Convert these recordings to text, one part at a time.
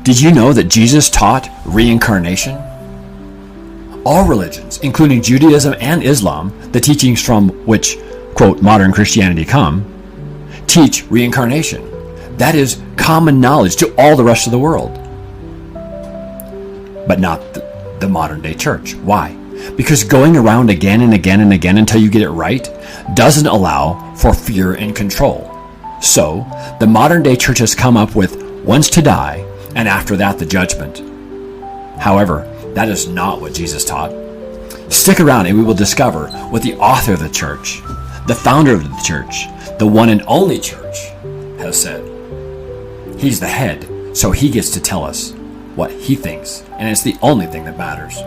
Did you know that Jesus taught reincarnation? All religions, including Judaism and Islam, the teachings from which, quote, modern Christianity come, teach reincarnation. That is common knowledge to all the rest of the world. But not the modern day church. Why? Because going around again and again and again until you get it right doesn't allow for fear and control. So, the modern day church has come up with once to die, and after that the judgment. However, that is not what Jesus taught. Stick around and we will discover what the author of the church, the founder of the church, the one and only church, has said. He's the head, so he gets to tell us what he thinks, and it's the only thing that matters.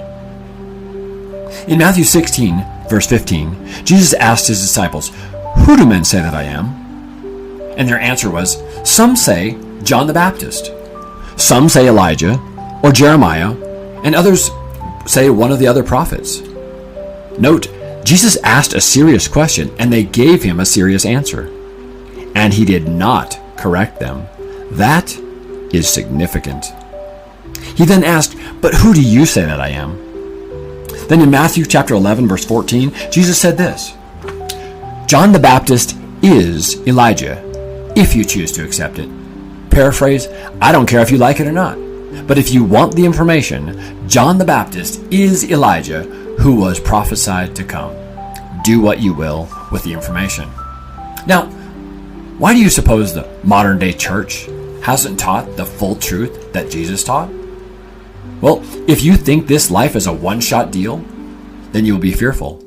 In Matthew 16, verse 15, Jesus asked his disciples, "Who do men say that I am?" And their answer was, "Some say John the Baptist, some say Elijah or Jeremiah, and others say one of the other prophets." Note, Jesus asked a serious question, and they gave him a serious answer. And he did not correct them. That is significant. He then asked, "But who do you say that I am?" Then in Matthew chapter 11, verse 14, Jesus said this, "John the Baptist is Elijah, if you choose to accept it." Paraphrase, I don't care if you like it or not. But if you want the information, John the Baptist is Elijah who was prophesied to come. Do what you will with the information. Now, why do you suppose the modern day church hasn't taught the full truth that Jesus taught? Well, if you think this life is a one-shot deal, then you will be fearful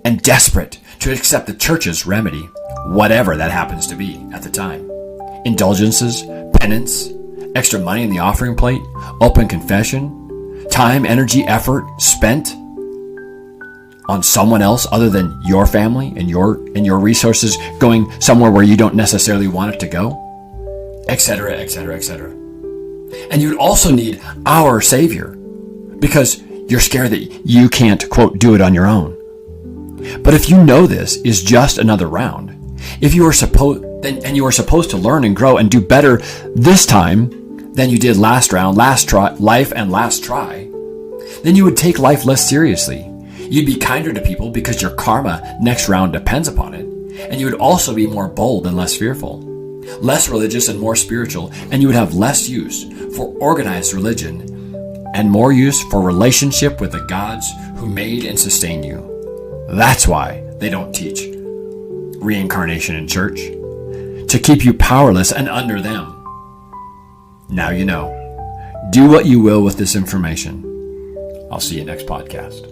and desperate to accept the church's remedy, whatever that happens to be at the time. Indulgences, penance, extra money in the offering plate, open confession, time, energy, effort spent on someone else other than your family and your resources going somewhere where you don't necessarily want it to go, etc., etc., etc. And you'd also need our Savior because you're scared that you can't, quote, do it on your own. But if you know this is just another round, if you are supposed to learn and grow and do better this time than you did last round, last try, life and last try, then you would take life less seriously. You'd be kinder to people because your karma next round depends upon it. And you would also be more bold and less fearful, less religious and more spiritual, and you would have less use for organized religion and more use for relationship with the gods who made and sustain you. That's why they don't teach reincarnation in church, to keep you powerless and under them. Now you know. Do what you will with this information. I'll see you next podcast.